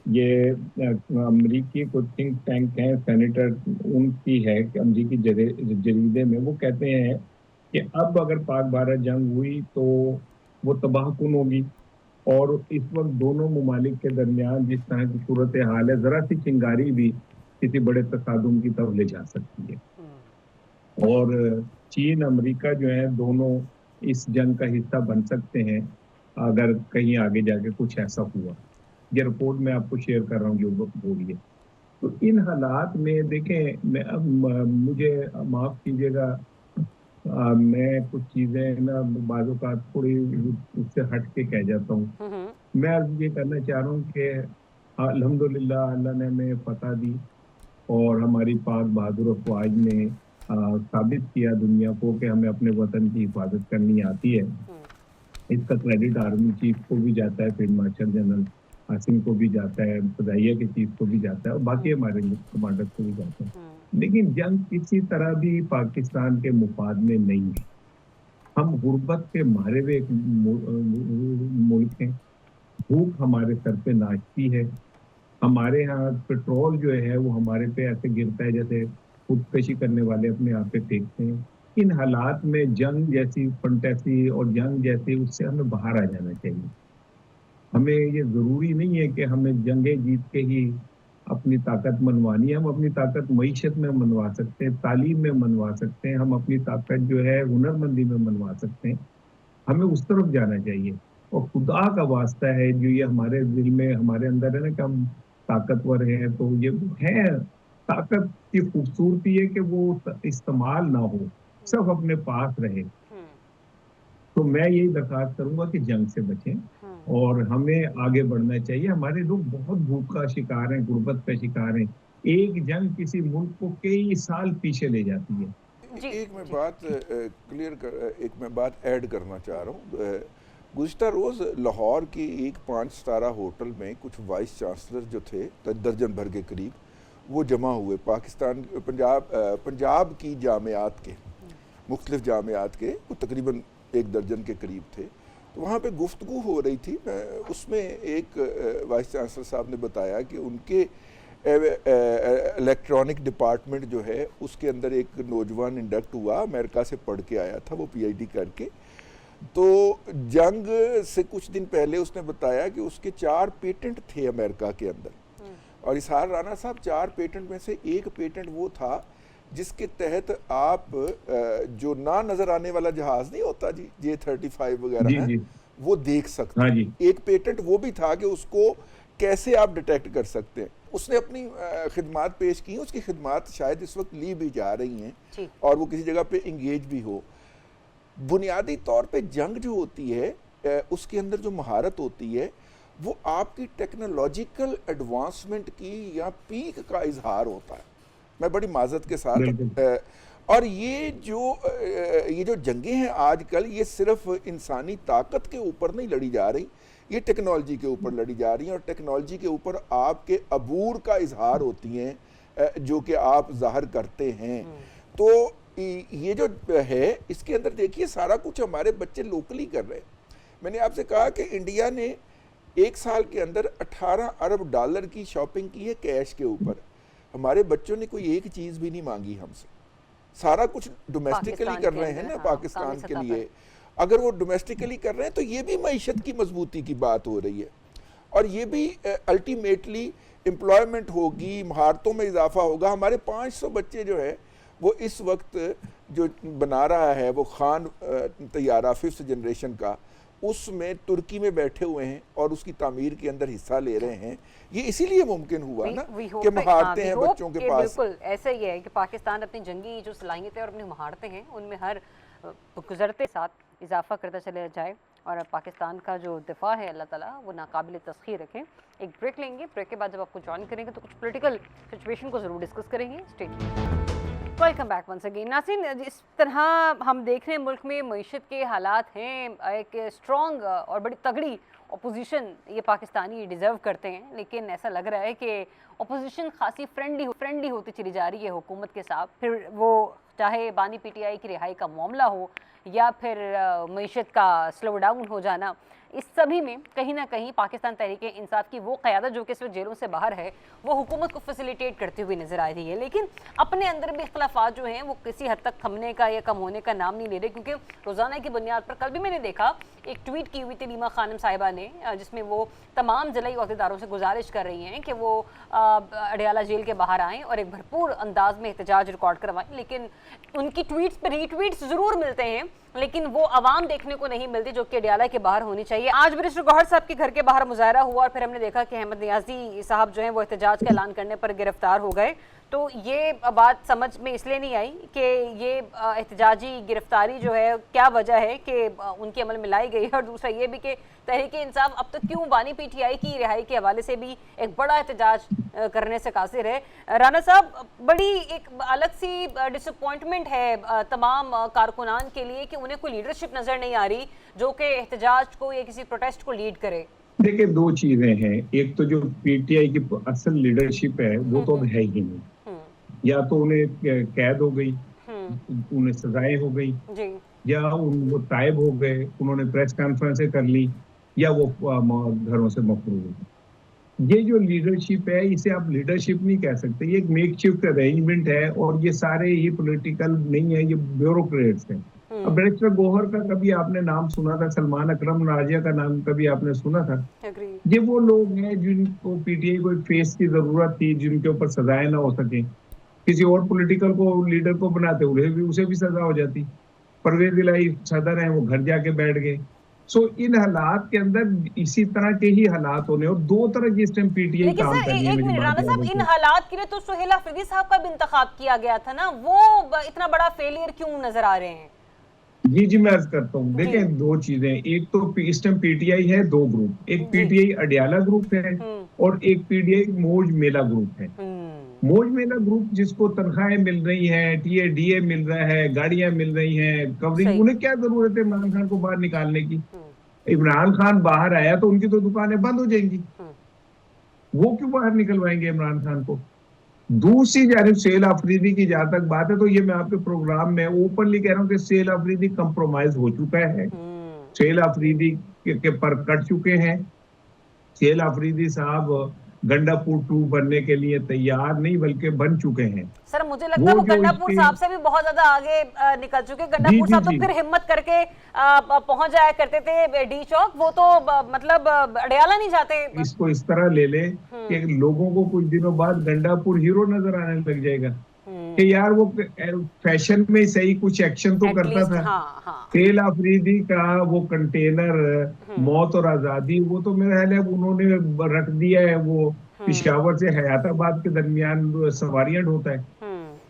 ये अमरीकी कुछ थिंक टैंक है, सेनेटर उनकी है कि अमरीकी जरीदे में वो कहते हैं कि अब अगर पाक भारत जंग हुई तो वो तबाहकुन होगी और इस वक्त दोनों ममालिक के दरमियान जिस तरह की सूरत हाल है, जरा सी चिंगारी भी किसी बड़े तसादुम की तरफ ले जा सकती है और चीन अमेरिका जो है दोनों इस जंग का हिस्सा बन सकते हैं अगर कहीं आगे जाके कुछ ऐसा हुआ। ये रिपोर्ट मैं आपको शेयर कर रहा हूँ जो बोलिए। तो इन हालात में देखें, मैं अब मुझे माफ कीजिएगा, मैं कुछ चीजें ना बाजू का थोड़ी उससे हट के कह जाता हूँ। मैं अर्ज ये करना चाह रहा हूँ कि अल्हम्दुलिल्लाह अल्लाह ने हमें फतह दी और हमारी पाक बहादुर अफवाज ने साबित किया दुनिया को कि हमें अपने वतन की हिफाजत करनी आती है। इसका क्रेडिट आर्मी चीफ को भी जाता है, फील्ड मार्शल जनरल आसिम को भी जाता है, फदाइया के चीफ को भी जाता है और बाकी हमारे कमांडर को भी जाता है। लेकिन जंग किसी तरह भी पाकिस्तान के मुफाद में नहीं है। हम गुर्बत के मारे हुए एक मुल्क हैं, भूख हमारे सर पे नाचती है, हमारे यहाँ पेट्रोल जो है वो हमारे पे ऐसे गिरता है जैसे खुदकशी करने वाले अपने आप पे फेंकते हैं। इन हालात में जंग जैसी फंटेसी और जंग जैसे उससे हमें बाहर आ जाना चाहिए। हमें ये जरूरी नहीं है कि हमें जंगें जीत के ही अपनी ताकत मनवानी है। हम अपनी ताकत मईशत में मनवा सकते हैं, तालीम में मनवा सकते हैं, हम अपनी ताकत जो है हुनरमंदी में मनवा सकते हैं। हमें उस तरफ जाना चाहिए और खुदा का वास्ता है जो ये हमारे दिल में हमारे अंदर है ना कि हम ताकतवर हैं, तो ये है ताकत की खूबसूरती है कि वो इस्तेमाल ना हो, सब अपने पास रहे। तो मैं यही दरखास्त करूंगा कि जंग से बचें और हमें आगे बढ़ना चाहिए। हमारे लोग बहुत भूख का शिकार हैं, गुर्बत का शिकार हैं। एक जंग किसी मुल्क को कई साल पीछे ले जाती है। एक मैं बात क्लियर कर, एक मैं बात ऐड करना चाह रहा हूँ। गुज़िश्ता रोज़ लाहौर की एक 5 सितारा होटल में कुछ वाइस चांसलर जो थे दर्जन भर के करीब, वो जमा हुए पाकिस्तान पंजाब की जामियात के मुख्तलिफ जामियात के, वो तकरीबन 1 दर्जन के करीब थे। तो वहाँ पे गुफ्तगू हो रही थी, उसमें एक वाइस चांसलर साहब ने बताया कि उनके इलेक्ट्रॉनिक डिपार्टमेंट जो है उसके अंदर एक नौजवान इंडक्ट हुआ, अमेरिका से पढ़ के आया था वो PhD करके। तो जंग से कुछ दिन पहले उसने बताया कि उसके 4 पेटेंट थे अमेरिका के अंदर और इसहार राना साहब 4 पेटेंट में से एक पेटेंट वो था जिसके तहत आप जो ना नजर आने वाला जहाज नहीं होता जी, J-35 वगैरह है, वो देख सकते हैं। एक पेटेंट वो भी था कि उसको कैसे आप डिटेक्ट कर सकते हैं। उसने अपनी खिदमात पेश की, उसकी खिदमात शायद इस वक्त ली भी जा रही हैं और वो किसी जगह पे इंगेज भी हो। बुनियादी तौर पे जंग जो होती है उसके अंदर जो महारत होती है वो आपकी टेक्नोलॉजिकल एडवांसमेंट की या पीक का इजहार होता है। मैं बड़ी माजरत के साथ और ये जो जंगें हैं आजकल, ये सिर्फ इंसानी ताकत के ऊपर नहीं लड़ी जा रही, ये टेक्नोलॉजी के ऊपर लड़ी जा रही हैं और टेक्नोलॉजी के ऊपर आपके अबूर का इजहार होती हैं जो कि आप जाहिर करते हैं। तो ये जो है इसके अंदर देखिए सारा कुछ हमारे बच्चे लोकली कर रहे हैं। मैंने आपसे कहा कि इंडिया ने 1 साल के अंदर 18 अरब डॉलर की शॉपिंग की है कैश के ऊपर। हमारे बच्चों ने कोई एक चीज़ भी नहीं मांगी हमसे, सारा कुछ डोमेस्टिकली कर रहे हैं ना पाकिस्तान के लिए। अगर वो डोमेस्टिकली कर रहे हैं तो ये भी मईशत की मजबूती की बात हो रही है और ये भी अल्टीमेटली एम्प्लॉयमेंट होगी, महारतों में इजाफा होगा। हमारे 500 बच्चे जो है वो इस वक्त जो बना रहा है वो खान तैयारा 5th जनरेशन का, उसमें तुर्की में बैठे हुए हैं और उसकी तामीर के अंदर हिस्सा ले रहे हैं। ये इसीलिए मुमकिन हुआ ना कि महारतें हैं बच्चों के पास। बिल्कुल ऐसा ही है कि पाकिस्तान अपनी जंगी जो सलाहियतें और अपनी महारतें हैं उनमें हर गुजरते साथ इजाफा करता चला जाए। और पाकिस्तान का जो दिफा है अल्लाह ताला वो नाकाबिल तस्खीर रखें। एक ब्रेक लेंगे, ब्रेक के बाद जब आपको ज्वाइन करेंगे तो कुछ पॉलिटिकल सिचुएशन को ज़रूर डिस्कस करेंगे। Stay tuned. Welcome back once again. नाज़रीन, जिस तरह हम देख रहे हैं मुल्क में मईशत के हालात हैं, एक स्ट्रॉन्ग और बड़ी तगड़ी अपोजिशन ये पाकिस्तानी डिज़र्व करते हैं, लेकिन ऐसा लग रहा है कि अपोजिशन खासी फ्रेंडली होती चली जा रही है हुकूमत के साथ। फिर वो चाहे बानी पीटीआई की रिहाई का मामला हो या फिर मईशत का स्लो डाउन हो जाना, इस सभी में कहीं ना कहीं पाकिस्तान तहरीक इंसाफ की वो क़यादत जो कि इस वक्त जेलों से बाहर है, वो हुकूमत को फैसिलिटेट करती हुई नज़र आ रही है। लेकिन अपने अंदर भी इख्तलाफात जो हैं वो किसी हद तक थमने का या कम होने का नाम नहीं ले रहे, क्योंकि रोज़ाना की बुनियाद पर कल भी मैंने देखा एक ट्वीट की हुई थी रीमा खानम साहिबा ने, जिसमें वो तमाम ज़िलाई अहदेदारों से गुजारिश कर रही हैं कि वो अडियाला जेल के बाहर आएँ और एक भरपूर अंदाज में एहतजाज रिकॉर्ड करवाएं। लेकिन उनकी ट्वीट्स पर रीट्वीट्स ज़रूर मिलते हैं, लेकिन वो आवाम देखने को नहीं मिलती जो कि अडियाला के बाहर होनी चाहिए। आज बैरिस्टर गौहर साहब के घर के बाहर मुजाहरा हुआ और फिर हमने देखा कि अहमद नियाजी साहब जो हैं वो एहतजाज का ऐलान करने पर गिरफ्तार हो गए। तो ये बात समझ में इसलिए नहीं आई कि ये एहतजाजी गिरफ्तारी जो है क्या वजह है कि उनके अमल में लाई गई है, और दूसरा ये भी कि तहरीक इंसाफ अब तक क्यों बानी पीटीआई की रिहाई के हवाले से भी एक बड़ा एहतजाज करने से कासिर है। राना साहब, बड़ी एक अलग सी डिसअपॉइंटमेंट है तमाम कारकुनान के लिए कि उन्हें कोई लीडरशिप नज़र नहीं आ रही जो कि एहतजाज को या किसी प्रोटेस्ट को लीड करे। देखिए, दो चीजें हैं। एक तो जो पीटीआई की असल लीडरशिप है वो तो है ही नहीं। या तो उन्हें कैद हो गई, उन्हें सजाएं हो गई, या वो तायब हो गए, उन्होंने प्रेस कॉन्फ्रेंसें कर ली, या वो घरों से मफरूज हो गए। ये जो लीडरशिप है इसे आप लीडरशिप नहीं कह सकते, ये एक मेकशिफ्ट अरेंजमेंट है, और ये सारे ये पॉलिटिकल नहीं है, ये ब्यूरोक्रेट्स हैं। अब बैरिस्टर गौहर का कभी आपने नाम सुना था? सलमान अकरम नाजिया का नाम कभी आपने सुना था? ये वो लोग हैं जिनको पीटीआई को फेस की जरूरत थी, जिनके ऊपर सजाएं ना हो सके। किसी और पॉलिटिकल को लीडर को बनाते उसे भी सजा हो जाती। परवेज इलाही सदर हैं, वो घर जाके बैठ गए। सो इन हालात के अंदर इसी तरह के ही हालात होने, और दो तरह की इस टाइम पीटीआई काम कर रही है। एक मिनट राना साहब, इन हालात के लिए तो सुहेल अफरीदी साहब का भी इंतखाब किया गया था ना, वो इतना बड़ा फेलियर क्यों नजर आ रहे हैं? जी मैं अर्ज करता हूँ। देखें, दो चीजें, एक तो इस टाइम पीटीआई है दो ग्रुप, एक पीटीआई अडियाला ग्रुप है और एक पीटीआई मौज मेला ग्रुप है। मौज मेला ग्रुप जिसको तनख्वाहें मिल रही हैं, टीए मिल रहा है, गाड़ियां मिल रही हैं, कवरिंग, उन्हें क्या जरूरत है इमरान खान को बाहर निकालने की? इमरान खान बाहर आया तो उनकी तो दुकानें बंद हो जाएंगी, वो क्यों बाहर निकलवाएंगे इमरान खान को? दूसरी जानिब सेल अफरीदी की जहां तक बात है, तो ये मैं आपके प्रोग्राम में ओपनली कह रहा हूँ कि सेल अफरीदी कंप्रोमाइज हो चुका है। सेल अफरीदी के पर कट चुके हैं। सेल अफरीदी साहब गंडापुर 2 बनने के लिए तैयार नहीं बल्कि बन चुके हैं। सर मुझे लगता है वो गंडापुर साहब से भी बहुत ज्यादा आगे निकल चुके। गंडापुर साहब तो फिर हिम्मत करके पहुंच जाया करते थे डी चौक, वो तो मतलब अडियाला नहीं जाते। इसको इस तरह ले ले कि लोगों को कुछ दिनों बाद गंडापुर हीरो नजर आने लग जाएगा कि यार वो फैशन में सही कुछ एक्शन तो करता था। सेल अफरीदी का वो कंटेनर मौत और आजादी, वो तो मेरा ख्याल है उन्होंने रख दिया है, वो पेशावर से हयाताबाद के दरमियान सवारियां ढोता है।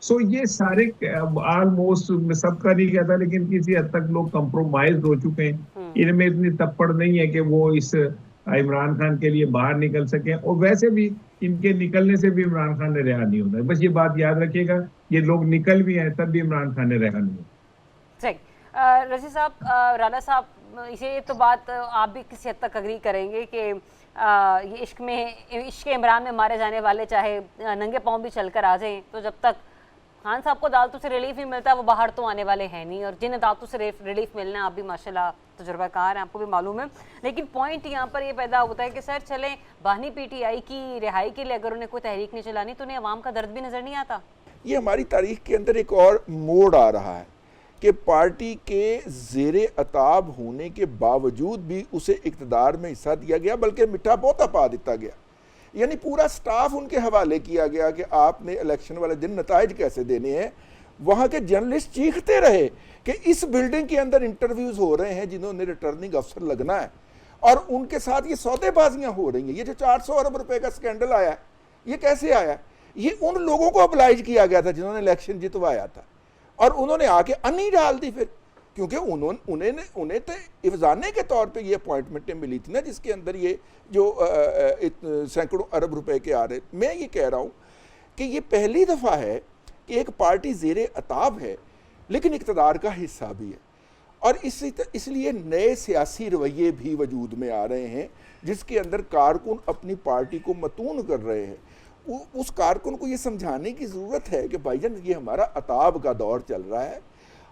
सो ये सारे ऑलमोस्ट, मैं सबका नहीं कहता लेकिन किसी हद तक लोग कंप्रोमाइज हो चुके हैं। इनमें इतनी तप्पड़ नहीं है कि वो इस इमरान खान के लिए बाहर निकल सके, और वैसे भी इनके निकलने से भी इमरान खान ने रिहा नहीं होना है। बस ये बात याद रखिएगा, ये लोग निकल भी हैं तब भी इमरान खान ने रिहा नहीं होना। सही। रजी साहब, राना साहब, इसे तो बात आप भी किसी हद तक अग्री करेंगे कि ये इश्क इमरान में मारे जाने वाले चाहे नंगे पाँव भी चलकर आ जाएं, तो जब तक खान साहब को अदालतों से रिलीफ ही मिलता है वो बाहर तो आने वाले हैं नहीं। और जिन अदालतों से रिलीफ मिलना है, आप भी माशाल्लाह तजुर्बाकार हैं, आपको भी मालूम है। लेकिन पॉइंट यहाँ पर ये पैदा होता है कि सर चलें बानी पीटीआई की रिहाई के लिए अगर उन्हें कोई तहरीक नहीं चलानी तो उन्हें अवाम का दर्द भी नजर नहीं आता। ये हमारी तारीख के अंदर एक और मोड़ आ रहा है कि पार्टी के ज़ेरे अताब होने के बावजूद भी उसे इक़्तिदार में हिस्सा दिया गया, बल्कि मिठा बहुत पा दिया गया। यानी पूरा स्टाफ उनके हवाले किया गया कि आपने इलेक्शन वाले दिन नताइज कैसे देने हैं। वहाँ के जर्नलिस्ट चीखते रहे कि इस बिल्डिंग के अंदर इंटरव्यूज़ हो रहे हैं जिन्होंने रिटर्निंग अफसर लगना है, और उनके साथ ये सौदेबाजियाँ हो रही हैं। ये जो 400 अरब रुपए का स्कैंडल आया, ये कैसे आया? ये उन लोगों को अप्लाइज किया गया था जिन्होंने इलेक्शन जितवाया था, और उन्होंने आके अन्नी डाल दी। फिर क्योंकि उन्हें तो इफ्जाने के तौर पे ये अपॉइंटमेंटें मिली थी ना, जिसके अंदर ये जो सैकड़ों अरब रुपए के आ रहे। मैं ये कह रहा हूँ कि ये पहली दफ़ा है कि एक पार्टी ज़ेरे अताब है लेकिन इक़्तिदार का हिस्सा भी है, और इसलिए नए सियासी रवैये भी वजूद में आ रहे हैं जिसके अंदर कारकुन अपनी पार्टी को मतून कर रहे हैं। उस कारकुन को ये समझाने की ज़रूरत है कि भाईजान ये हमारा अताब का दौर चल रहा है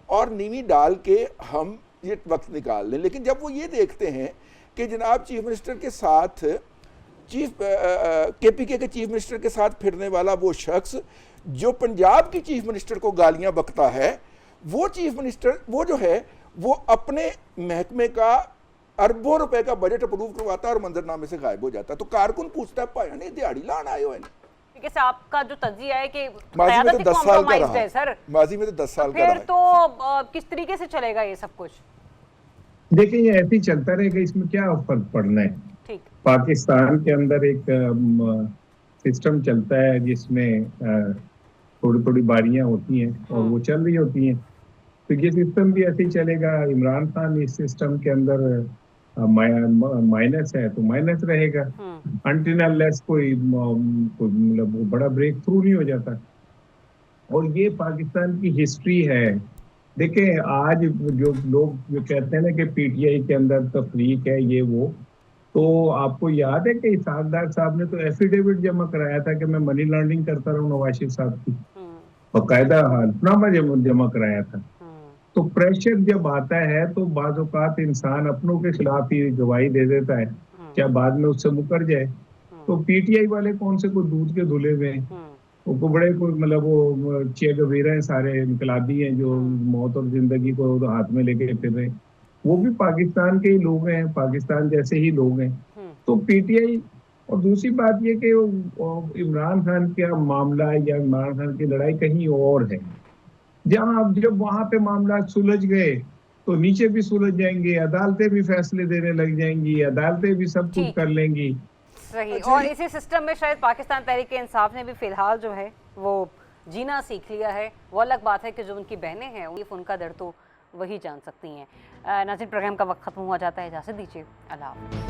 और नीवी डाल के हम ये वक्त निकाल लें। लेकिन जब वो ये देखते हैं कि जनाब चीफ मिनिस्टर के साथ KPK के चीफ मिनिस्टर के साथ फिरने वाला वो शख्स जो पंजाब की चीफ मिनिस्टर को गालियां बकता है, वो चीफ मिनिस्टर वो जो है वो अपने महकमे का अरबों रुपए का बजट अप्रूव करवाता है और मंजरनामे से गायब हो जाता है। तो कारकुन पूछता है भाई नहीं दिहाड़ी लान आए हो। देखिए आपका जो तज्जिया है कि माजी में तो 10 साल का रहा है सर, माजी में तो 10 साल का रहा फिर तो किस तरीके से चलेगा ये सब कुछ? देखिए ये ऐसे ही चलता रहेगा, इसमें क्या फर्क पड़ना है। ठीक। पाकिस्तान के अंदर एक सिस्टम चलता है जिसमें थोड़ी थोड़ी बारियां होती हैं और वो चल रही होती हैं, तो ये सिस्टम भी ऐसे ही चलेगा। इमरान खान इस सिस्टम के अंदर माइनस है तो माइनस रहेगा अनटिल अनलेस कोई मतलब वो बड़ा ब्रेक थ्रू नहीं हो जाता। और ये पाकिस्तान की हिस्ट्री है। देखें आज जो लोग जो कहते हैं ना कि PTI के अंदर तफरीक है ये वो, तो आपको याद है कि इसाकदार साहब ने तो एफिडेविट जमा कराया था कि मैं मनी लॉन्ड्रिंग करता रहूं नवाज शरीफ साहब की, बाकायदा हल्फनामा जमा कराया था। तो प्रेशर जब आता है तो बाज़ औक़ात इंसान अपनों के खिलाफ ही गवाही दे देता है, क्या बाद में उससे मुकर जाए। तो PTI वाले कौन से को दूध के धुले हुए हैं, वो बड़े कोई मतलब वो चे गवीर हैं, सारे इनकलाबी हैं जो मौत और जिंदगी को हाथ में लेके फिर रहे, वो भी पाकिस्तान के ही लोग हैं, पाकिस्तान जैसे ही लोग हैं। तो PTI और दूसरी बात ये कि इमरान खान का मामला या इमरान खान की लड़ाई कहीं और है, जहां जब वहां पे मामला सुलझ गए तो नीचे भी सुलझ जाएंगे, अदालतें भी फैसले देने लग जाएंगी, अदालतें भी सब कुछ कर लेंगी। सही। और इसी सिस्टम में शायद पाकिस्तान तहरीक इंसाफ ने भी फिलहाल जो है वो जीना सीख लिया है। वो अलग बात है कि जो उनकी बहनें हैं उनका दर्द तो वही जान सकती हैं। नाज़रीन प्रोग्राम का वक्त खत्म हुआ जाता है, इजाज़त दीजिए, अल्लाह हाफ़िज़।